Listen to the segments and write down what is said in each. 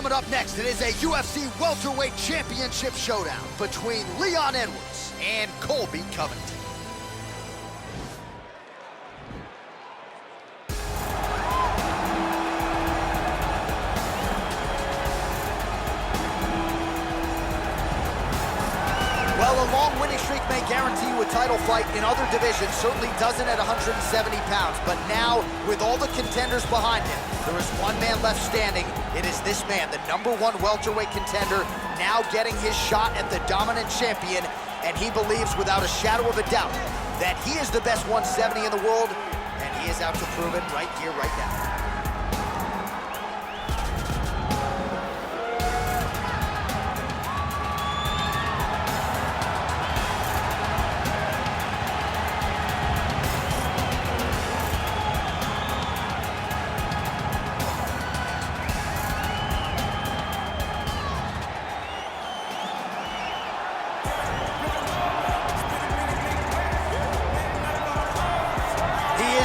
coming up next. It is a UFC Welterweight Championship showdown between Leon Edwards and Colby Covington. Well, a long winning streak may guarantee you a title fight in other divisions, certainly doesn't at 170 pounds. But now, with all the contenders behind him, there is one man left standing. It is this man, the #1 welterweight contender, now getting his shot at the dominant champion. And he believes without a shadow of a doubt that he is the best 170 in the world, and he is out to prove it right here, right now.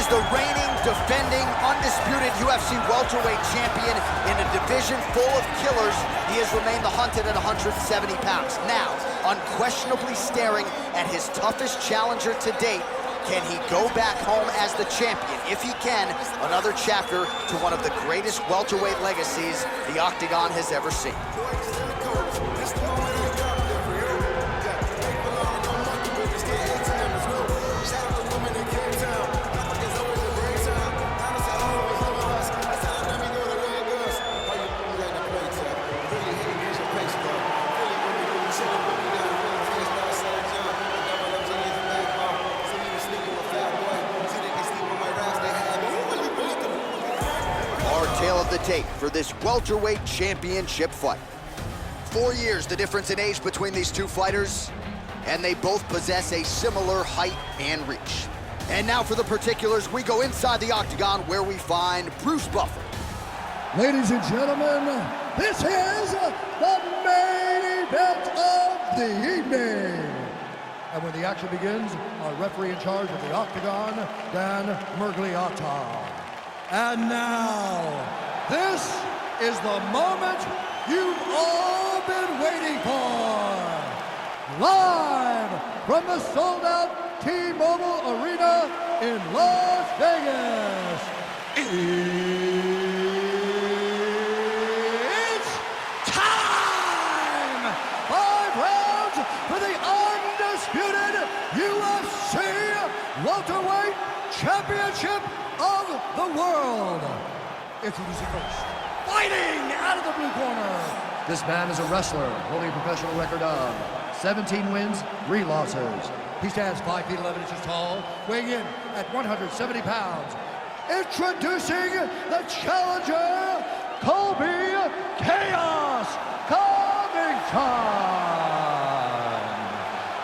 The reigning, defending, undisputed UFC welterweight champion in a division full of killers. He has remained the hunted at 170 pounds. Now, unquestionably staring at his toughest challenger to date. Can he go back home as the champion? If he can, another chapter to one of the greatest welterweight legacies the Octagon has ever seen. Tale of the tape for this welterweight championship fight. 4 years the difference in age between these two fighters, and they both possess a similar height and reach. And now for the particulars, we go inside the Octagon where we find Bruce Buffer. Ladies and gentlemen, this is the main event of the evening. And when the action begins, our referee in charge of the Octagon, Dan Mergliata. And now, this is the moment you've all been waiting for. Live from the sold-out T-Mobile Arena in Las Vegas. It's time! 5 rounds for the undisputed UFC Welterweight Championship of the world. Introducing first, fighting out of the blue corner. This man is a wrestler holding a professional record of 17 wins, 3 losses. He stands 5 feet 11 inches tall, weighing in at 170 pounds. Introducing the challenger, Colby Chaos Covington.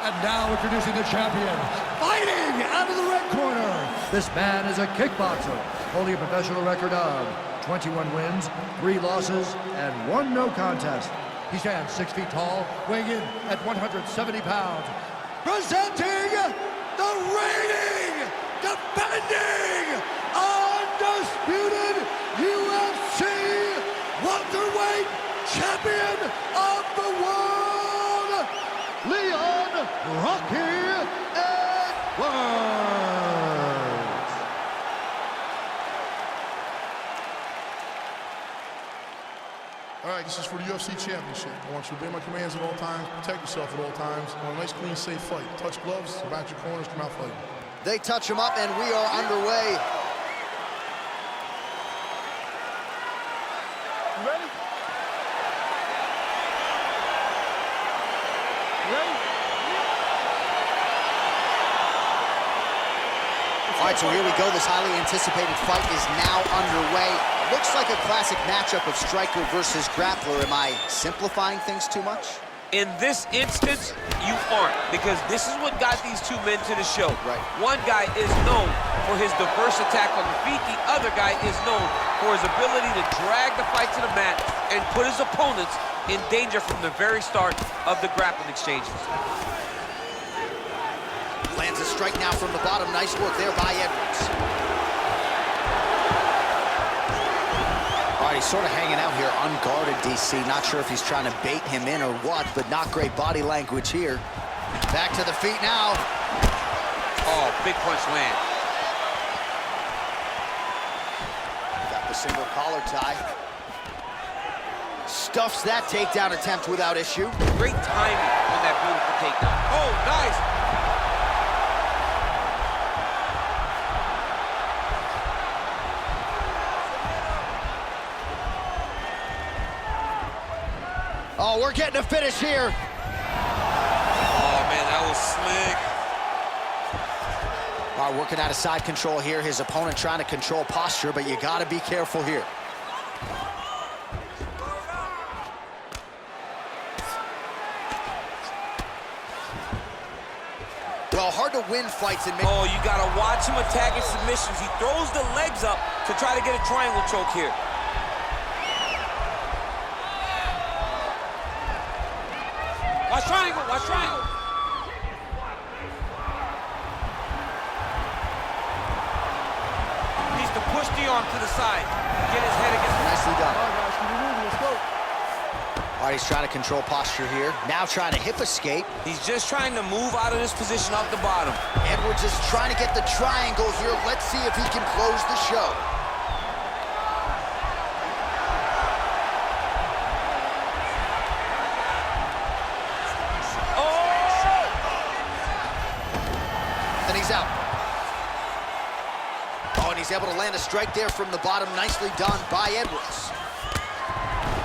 And now introducing the champion, fighting out of the red corner. This man is a kickboxer holding a professional record of 21 wins, 3 losses, and 1 no contest. He stands 6 feet tall, weighing in at 170 pounds. Presenting the reigning, defending, undisputed UFC welterweight champion of the world, Leon Rocky Edwards. All right, this is for the UFC Championship. I want you to obey my commands at all times, protect yourself at all times. I want a nice, clean, safe fight. Touch gloves, back your corners, come out fighting. They touch him up, and we are underway. You ready? All right, so here we go. This highly anticipated fight is now underway. Looks like a classic matchup of striker versus grappler. Am I simplifying things too much? In this instance, you aren't, because this is what got these two men to the show. Right. One guy is known for his diverse attack on the feet. The other guy is known for his ability to drag the fight to the mat and put his opponents in danger from the very start of the grappling exchanges. Lands a strike now from the bottom. Nice work there by Edwards. All right, He's sort of hanging out here unguarded, DC. Not sure if he's trying to bait him in or what, but not great body language here. Back to the feet now. Oh, big punch land. Got the single collar tie. Stuffs that takedown attempt without issue. Great timing on that beautiful takedown. Oh, nice. Oh, we're getting a finish here. Oh, man, that was slick. All right, working out of side control here. His opponent trying to control posture, but you got to be careful here. Well, hard to win fights in mid. Oh, you got to watch him attacking submissions. He throws the legs up to try to get a triangle choke here. Watch triangle, watch triangle. Needs to push the arm to the side. Get his head against the... Nicely done. All right, guys, keep it moving. Let's go. All right, he's trying to control posture here. Now trying to hip escape. He's just trying to move out of this position off the bottom. Edwards is trying to get the triangle here. Let's see if he can close the show. And he's out. Oh, and he's able to land a strike there from the bottom. Nicely done by Edwards.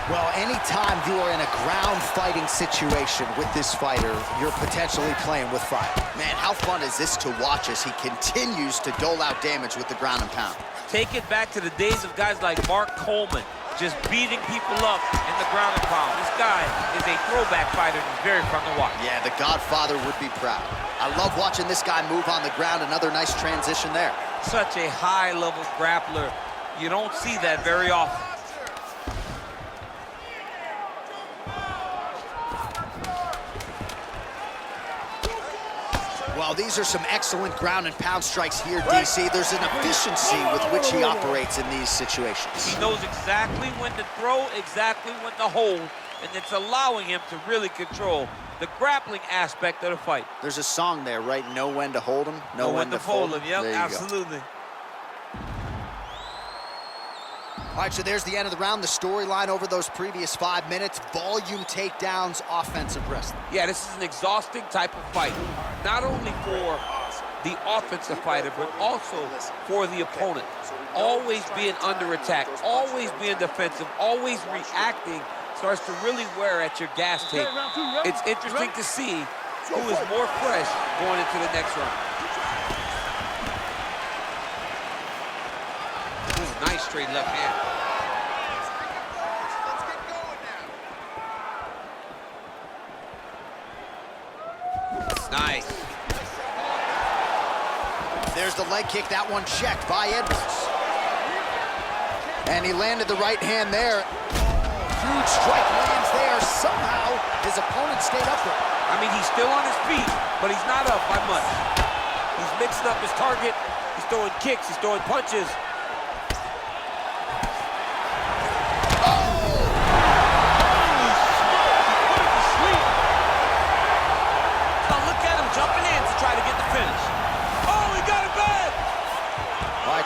Well, anytime you are in a ground fighting situation with this fighter, you're potentially playing with fire. Man, how fun is this to watch as he continues to dole out damage with the ground and pound? Take it back to the days of guys like Mark Coleman, just beating people up in the ground and pound. This guy is a throwback fighter. He's very fun to watch. Yeah, the Godfather would be proud. I love watching this guy move on the ground. Another nice transition there. Such a high-level grappler. You don't see that very often. Well, these are some excellent ground and pound strikes here, DC. There's an efficiency with which he operates in these situations. He knows exactly when to throw, exactly when to hold, and it's allowing him to really control the grappling aspect of the fight. There's a song there, right? Know when to hold him, know when to fold him. Yep, there you absolutely. Go. All right, so there's the end of the round. The storyline over those previous 5 minutes, volume takedowns, offensive wrestling. Yeah, this is an exhausting type of fight, not only for the offensive fighter, but also for the opponent. Always being under attack, always being defensive, always reacting starts to really wear at your gas tank. It's interesting to see who is more fresh going into the next round. Ooh, nice straight left hand. Nice. There's the leg kick, that one checked by Edwards. And he landed the right hand there. Huge strike lands there. Somehow, his opponent stayed up there. I mean, he's still on his feet, but he's not up by much. He's mixing up his target. He's throwing kicks, he's throwing punches.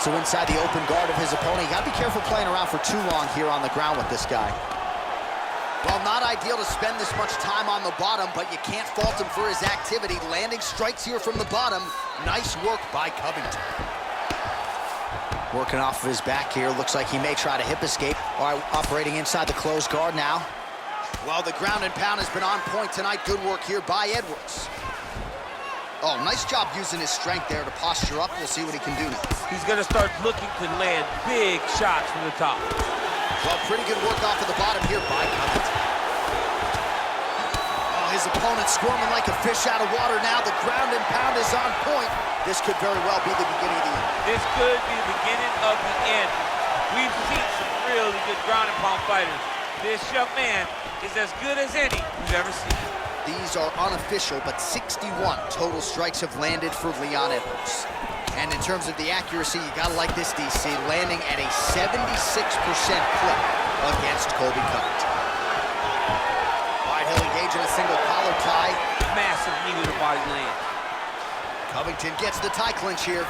So inside the open guard of his opponent, you gotta be careful playing around for too long here on the ground with this guy. Well, not ideal to spend this much time on the bottom, but you can't fault him for his activity. Landing strikes here from the bottom. Nice work by Covington. Working off of his back here. Looks like he may try to hip escape. All right, operating inside the closed guard now. Well, the ground and pound has been on point tonight. Good work here by Edwards. Oh, nice job using his strength there to posture up. We'll see what he can do now. He's going to start looking to land big shots from the top. Well, pretty good work off of the bottom here by Covington. Oh, his opponent squirming like a fish out of water now. The ground and pound is on point. This could very well be the beginning of the end. This could be the beginning of the end. We've seen some really good ground and pound fighters. This young man is as good as any we've ever seen. These are unofficial, but 61 total strikes have landed for Leon Edwards. And in terms of the accuracy, you gotta like this, DC, landing at a 76% clip against Colby Covington. All right, he'll engage in a single collar tie. Massive knee to the body land. Covington gets the tie clinch here.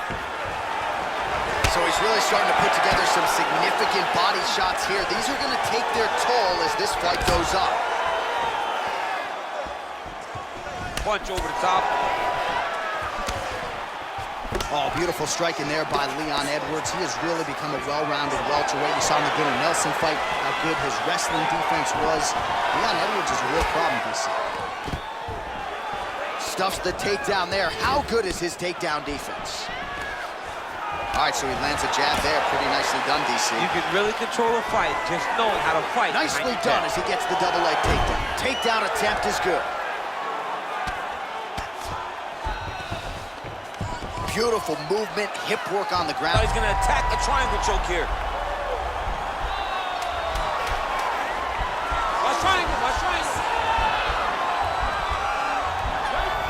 So he's really starting to put together some significant body shots here. These are gonna take their toll as this fight goes on. Punch over the top. Oh, beautiful strike in there by Leon Edwards. He has really become a well-rounded welterweight. You saw in the Gunnar Nelson fight how good his wrestling defense was. Leon Edwards is a real problem, DC. Stuffs the takedown there. How good is his takedown defense? All right, so he lands a jab there. Pretty nicely done, DC. You can really control a fight, just knowing how to fight. Nicely done as he gets the double leg takedown. Takedown attempt is good. Beautiful movement, hip work on the ground. He's going to attack a triangle choke here. Watch triangle, watch triangle.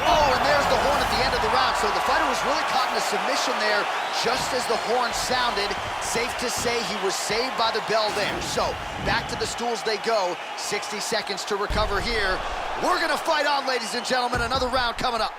Oh, and there's the horn at the end of the round. So the fighter was really caught in a submission there just as the horn sounded. Safe to say he was saved by the bell there. So back to the stools they go. 60 seconds to recover here. We're going to fight on, ladies and gentlemen. Another round coming up.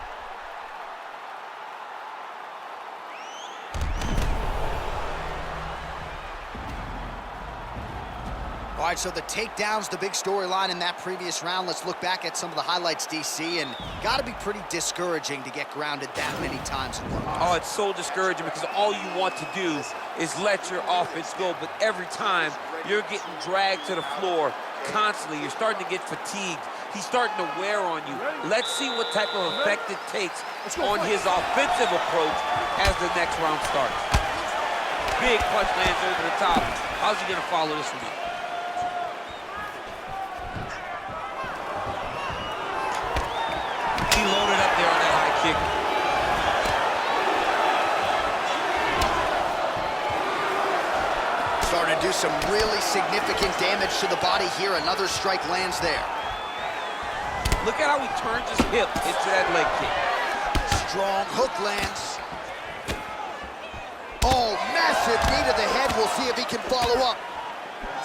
All right, so the takedown's the big storyline in that previous round. Let's look back at some of the highlights, DC, and got to be pretty discouraging to get grounded that many times in one round. Oh, it's so discouraging because all you want to do is let your offense go, but every time you're getting dragged to the floor constantly, you're starting to get fatigued. He's starting to wear on you. Let's see what type of effect it takes on his offensive approach as the next round starts. Big punch lands over the top. How's he going to follow this one up? He loaded up there on that high kick. Starting to do some really significant damage to the body here. Another strike lands there. Look at how he turns his hip into that leg kick. Strong hook lands. Oh, massive knee to the head. We'll see if he can follow up.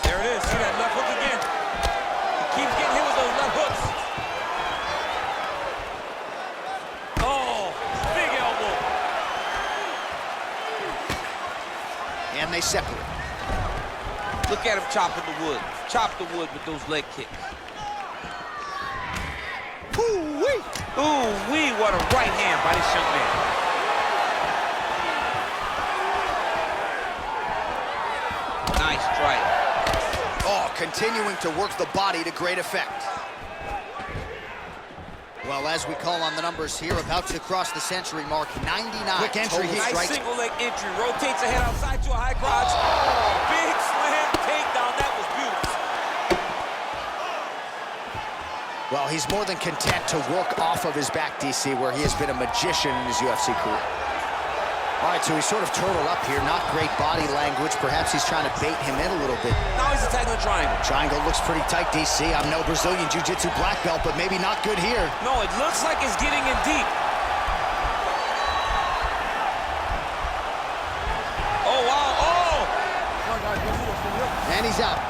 There it is. See that left hook again. He keeps getting hit with those left hooks. And they separate. Look at him chopping the wood. Chop the wood with those leg kicks. Ooh-wee! Ooh-wee, what a right hand by this young man. Nice strike. Oh, continuing to work the body to great effect. Well, as we call on the numbers here, about to cross the century mark, 99. Quick entry, he nice strikes. Single leg entry, rotates ahead outside to a high crotch. Oh, big slam takedown, that was beautiful. Well, he's more than content to work off of his back, DC, where he has been a magician in his UFC career. All right, so he's sort of turtled up here. Not great body language. Perhaps he's trying to bait him in a little bit. Now he's attacking the triangle. Triangle looks pretty tight, DC. I'm no Brazilian Jiu-Jitsu black belt, but maybe not good here. No, it looks like it's getting in deep. Oh, wow, oh! And he's out.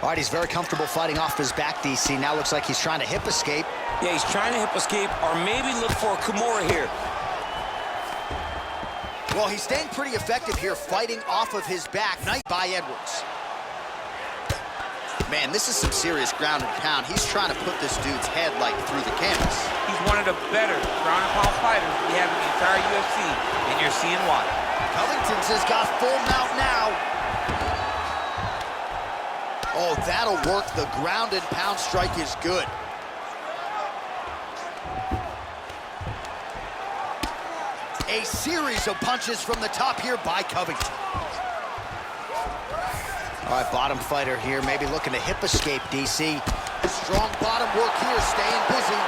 All right, he's very comfortable fighting off his back, DC. Now looks like he's trying to hip escape. Yeah, he's trying to hip escape or maybe look for a Kimura here. Well, he's staying pretty effective here, fighting off of his back. Nice by Edwards. Man, this is some serious ground and pound. He's trying to put this dude's head, like, through the canvas. He's one of the better ground and pound fighters we have in the entire UFC, and you're seeing why. Covington's has got full mount now. Oh, that'll work. The ground and pound strike is good. A series of punches from the top here by Covington. All right, bottom fighter here, maybe looking to hip escape, DC. Strong bottom work here, staying busy.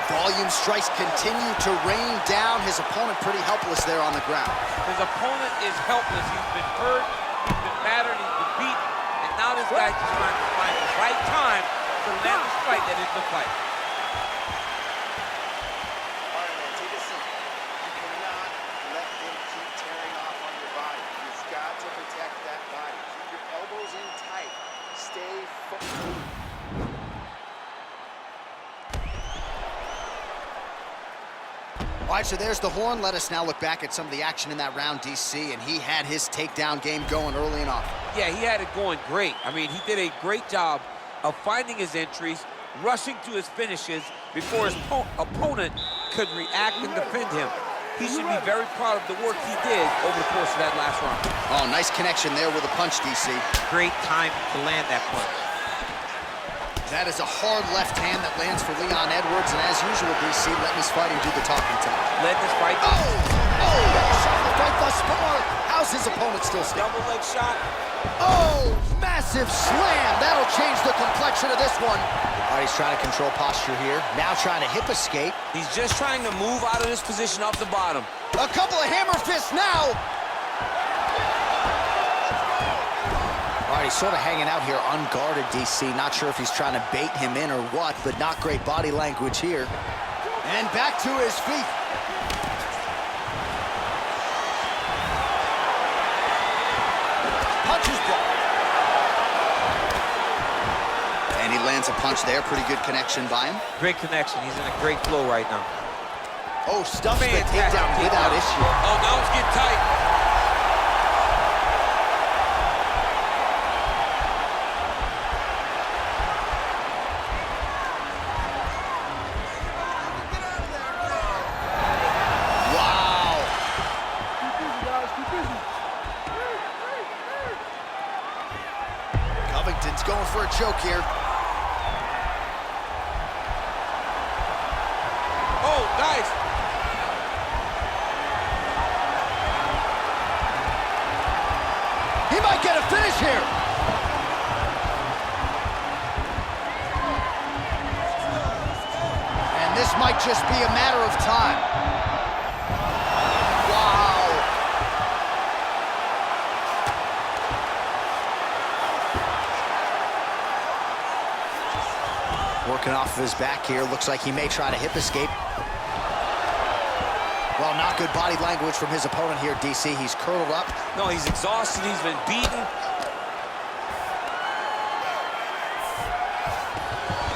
Volume strikes continue to rain down. His opponent pretty helpless there on the ground. His opponent is helpless. He's been hurt, he's been battered, he's been beaten, and now this guy's just trying to find the right time to land the strike that is the fight. Close in tight. Stay focused. All right, so there's the horn. Let us now look back at some of the action in that round, DC, and he had his takedown game going early and often. Yeah, he had it going great. I mean, he did a great job of finding his entries, rushing to his finishes before his opponent could react and defend him. He should be very proud of the work he did over the course of that last round. Oh, nice connection there with a punch, DC. Great time to land that punch. That is a hard left hand that lands for Leon Edwards, and as usual, DC, letting his fighter do the talking tonight. Letting his fight. Shot the fight thus far. How's his opponent still standing? Double leg shot. Oh, massive slam. That'll change the complexion of this one. All right, he's trying to control posture here. Now trying to hip escape. He's just trying to move out of this position off the bottom. A couple of hammer fists now. All right, he's sort of hanging out here unguarded, DC. Not sure if he's trying to bait him in or what, but not great body language here. And back to his feet. Punches blocked. And he lands a punch there. Pretty good connection by him. Great connection. He's in a great flow right now. Oh, stuffs the takedown without issue. Oh, now it's getting tight. Covington's going for a choke here. Oh, nice. He might get a finish here. And this might just be a matter of time. Working off of his back here. Looks like he may try to hip escape. Well, not good body language from his opponent here, DC. He's curled up. No, he's exhausted. He's been beaten.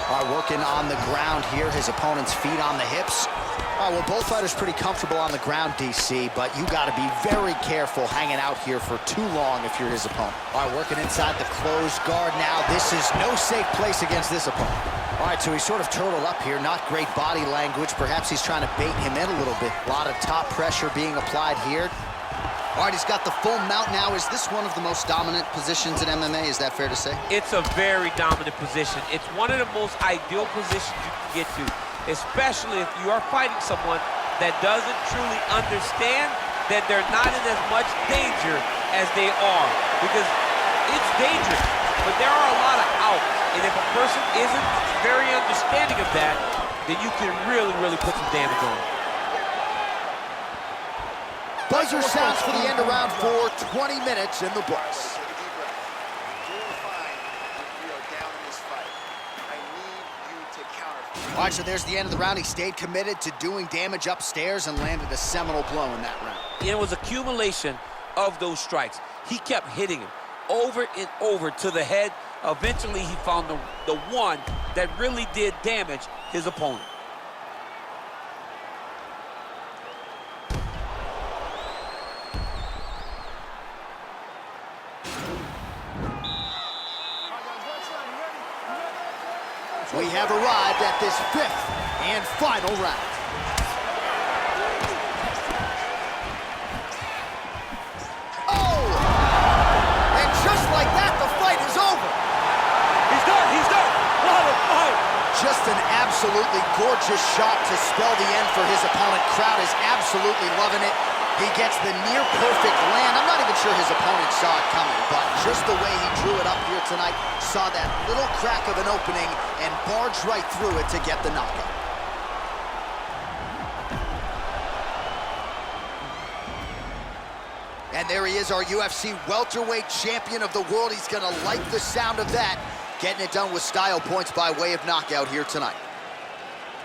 All right, working on the ground here. His opponent's feet on the hips. All right, well, both fighters pretty comfortable on the ground, DC, but you got to be very careful hanging out here for too long if you're his opponent. All right, working inside the closed guard now. This is no safe place against this opponent. All right, so he's sort of turtled up here. Not great body language. Perhaps he's trying to bait him in a little bit. A lot of top pressure being applied here. All right, he's got the full mount now. Is this one of the most dominant positions in MMA? Is that fair to say? It's a very dominant position. It's one of the most ideal positions you can get to, especially if you are fighting someone that doesn't truly understand that they're not in as much danger as they are. Because it's dangerous, but there are a lot of outs. And if a person isn't very understanding of that, then you can really, really put some damage on them. Buzzer sounds for the end of round 4, 20 minutes in the books. All right, so there's the end of the round. He stayed committed to doing damage upstairs and landed a seminal blow in that round. It was accumulation of those strikes. He kept hitting him over and over to the head. Eventually, he found the one that really did damage his opponent. We have arrived at this 5th and final round. Oh! And just like that, the fight is over. He's done, he's done. What a fight. Just an absolutely gorgeous shot to spell the end for his opponent. Crowd is absolutely loving it. He gets the near-perfect land. I'm not even sure his opponent saw it coming, but just the way he drew it up here tonight, saw that little crack of an opening and barged right through it to get the knockout. And there he is, our UFC welterweight champion of the world. He's gonna like the sound of that. Getting it done with style points by way of knockout here tonight.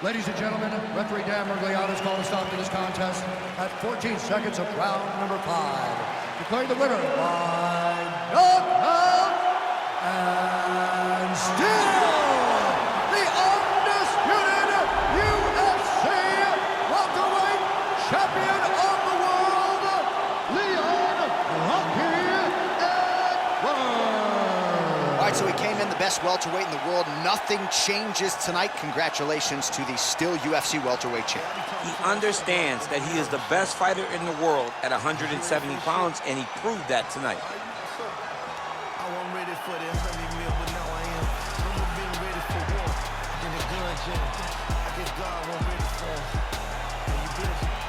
Ladies and gentlemen, referee Dan Mergliata has called a stop to this contest at 14 seconds of round number 5. Declaring the winner by knockout And still, the undisputed UFC welterweight champion of the world, Leon Rocky Edwards. All right, so he came in the best welterweight in the world. Nothing changes tonight. Congratulations to the still UFC welterweight champ. He understands that he is the best fighter in the world at 170 pounds, and he proved that tonight. I wasn't ready for the 100 mil, but now I am. Never been ready for war. Then the gun jam. I guess God wasn't ready for it. And you busy.